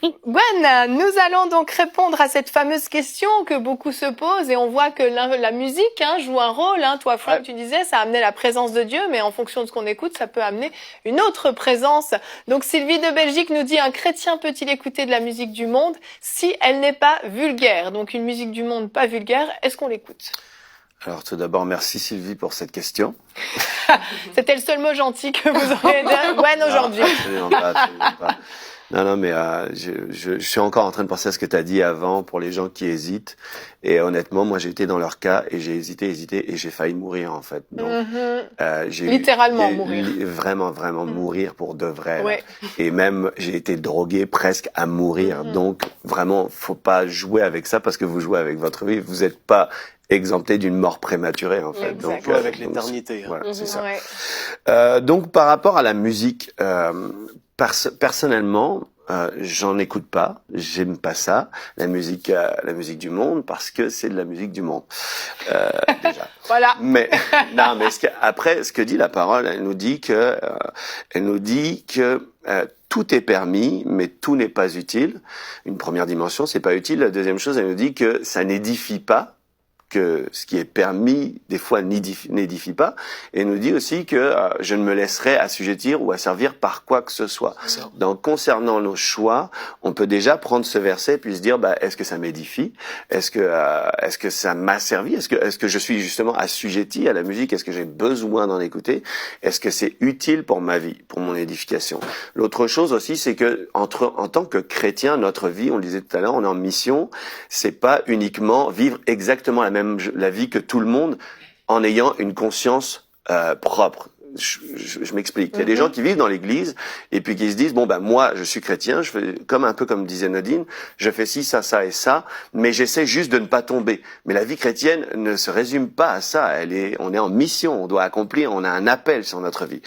Gwen, nous allons donc répondre à cette fameuse question que beaucoup se posent et on voit que la musique joue un rôle. Toi, Frank, tu disais, ça a amené la présence de Dieu, mais en fonction de ce qu'on écoute, ça peut amener une autre présence. Donc Sylvie de Belgique nous dit, un chrétien peut-il écouter de la musique du monde si elle n'est pas vulgaire? Donc une musique du monde pas vulgaire, est-ce qu'on l'écoute? Alors tout d'abord, merci Sylvie pour cette question. C'était le seul mot gentil que vous aurez dit, Gwen, aujourd'hui. Absolument pas. Non, mais je suis encore en train de penser à ce que tu as dit avant pour les gens qui hésitent. Et honnêtement, moi, j'ai été dans leur cas et j'ai hésité et j'ai failli mourir en fait. Donc, j'ai littéralement mourir. Vraiment mourir pour de vrai. Ouais. Et même, j'ai été drogué presque à mourir. Donc, vraiment, faut pas jouer avec ça parce que vous jouez avec votre vie. Vous n'êtes pas exempté d'une mort prématurée en fait. Donc avec l'éternité. Voilà, c'est ça. Donc, par rapport à la musique. Personnellement, j'en écoute pas, j'aime pas ça, la musique du monde, parce que c'est de la musique du monde. Déjà. Voilà. Mais non, mais après, ce que dit la parole, elle nous dit que tout est permis, mais tout n'est pas utile. Une première dimension, c'est pas utile. La deuxième chose, elle nous dit que ça n'édifie pas, que ce qui est permis, des fois, n'édifie pas, et nous dit aussi que je ne me laisserai assujettir ou asservir par quoi que ce soit. Donc, concernant nos choix, on peut déjà prendre ce verset puis se dire, est-ce que ça m'édifie? Est-ce que ça m'a servi? Est-ce que je suis justement assujetti à la musique? Est-ce que j'ai besoin d'en écouter? Est-ce que c'est utile pour ma vie, pour mon édification? L'autre chose aussi, c'est que en tant que chrétien, notre vie, on le disait tout à l'heure, on est en mission, c'est pas uniquement vivre exactement la vie que tout le monde en ayant une conscience propre. Je m'explique. Il y a des gens qui vivent dans l'église et puis qui se disent moi je suis chrétien, je fais un peu comme disait Nadine, je fais ci, ça et ça, mais j'essaie juste de ne pas tomber. Mais la vie chrétienne ne se résume pas à ça. On est en mission, on doit accomplir, on a un appel sur notre vie.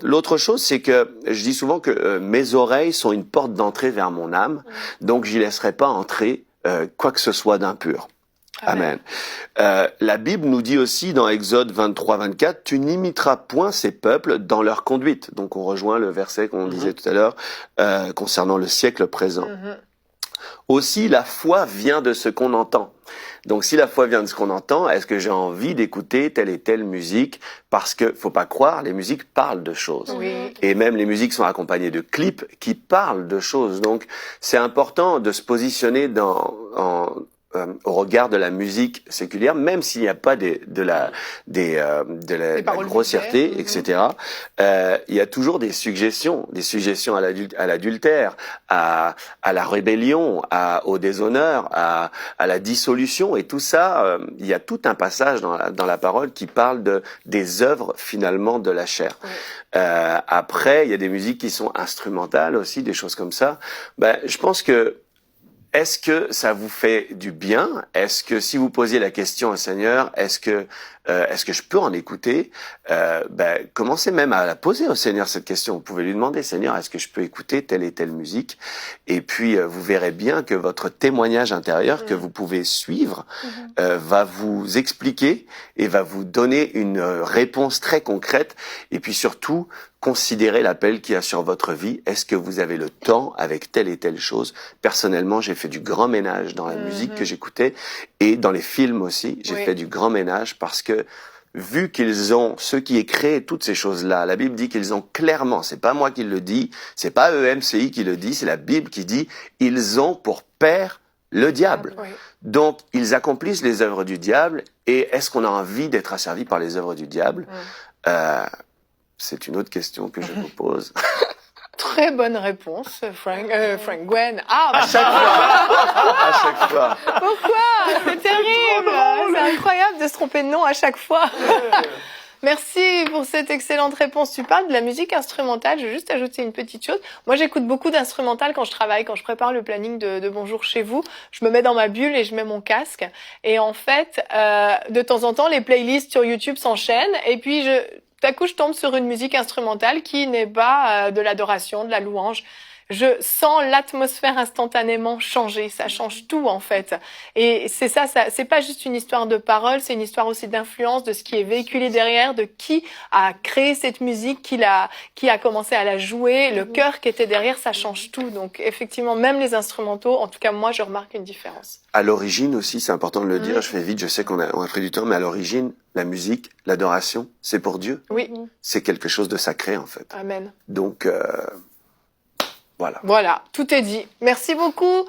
L'autre chose, c'est que je dis souvent que mes oreilles sont une porte d'entrée vers mon âme, donc j'y laisserai pas entrer quoi que ce soit d'impur. Amen. La Bible nous dit aussi dans Exode 23-24, tu n'imiteras point ces peuples dans leur conduite. Donc on rejoint le verset qu'on disait tout à l'heure concernant le siècle présent. Aussi, la foi vient de ce qu'on entend. Donc si la foi vient de ce qu'on entend, est-ce que j'ai envie d'écouter telle et telle musique? Parce que, faut pas croire, les musiques parlent de choses. Oui. Et même les musiques sont accompagnées de clips qui parlent de choses. Donc c'est important de se positionner au regard de la musique séculière, même s'il n'y a pas de la grossièreté, etc. Il y a toujours des suggestions à l'adultère, à la rébellion, au déshonneur, à la dissolution, et tout ça, il y a tout un passage dans la parole qui parle des œuvres finalement de la chair. Oui. Après, il y a des musiques qui sont instrumentales aussi, des choses comme ça. Je pense que est-ce que ça vous fait du bien? Est-ce que si vous posiez la question au Seigneur, est-ce que je peux en écouter? Commencez même à la poser au Seigneur cette question. Vous pouvez lui demander, Seigneur, est-ce que je peux écouter telle et telle musique? Et puis vous verrez bien que votre témoignage intérieur que vous pouvez suivre va vous expliquer et va vous donner une réponse très concrète. Et puis surtout, considérez l'appel qu'il y a sur votre vie. Est-ce que vous avez le temps avec telle et telle chose? Personnellement, j'ai fait du grand ménage dans la musique que j'écoutais et dans les films aussi. J'ai fait du grand ménage parce que vu qu'ils ont, ceux qui aient créé toutes ces choses-là, la Bible dit qu'ils ont clairement, c'est pas moi qui le dis, c'est pas EMCI qui le dit, c'est la Bible qui dit, ils ont pour père le diable. Oui. Donc, ils accomplissent les œuvres du diable et est-ce qu'on a envie d'être asservi par les œuvres du diable? C'est une autre question que je vous pose. Très bonne réponse, Frank Gwen. À chaque fois. Pourquoi? C'est terrible. C'est incroyable de se tromper de nom à chaque fois. Merci pour cette excellente réponse. Tu parles de la musique instrumentale. Je vais juste ajouter une petite chose. Moi, j'écoute beaucoup d'instrumental quand je travaille, quand je prépare le planning de Bonjour chez vous. Je me mets dans ma bulle et je mets mon casque. Et en fait, de temps en temps, les playlists sur YouTube s'enchaînent. Et puis, tout à coup, je tombe sur une musique instrumentale qui n'est pas de l'adoration, de la louange. je sens l'atmosphère instantanément changer. Ça change tout, en fait. Et c'est ça, c'est pas juste une histoire de paroles, c'est une histoire aussi d'influence, de ce qui est véhiculé derrière, de qui a créé cette musique, qui a commencé à la jouer, le cœur qui était derrière, ça change tout. Donc, effectivement, même les instrumentaux, en tout cas, moi, je remarque une différence. À l'origine aussi, c'est important de le dire, je fais vite, je sais qu'on a pris du temps, mais à l'origine, la musique, l'adoration, c'est pour Dieu. Oui. C'est quelque chose de sacré, en fait. Amen. Donc, voilà. Voilà, tout est dit. Merci beaucoup.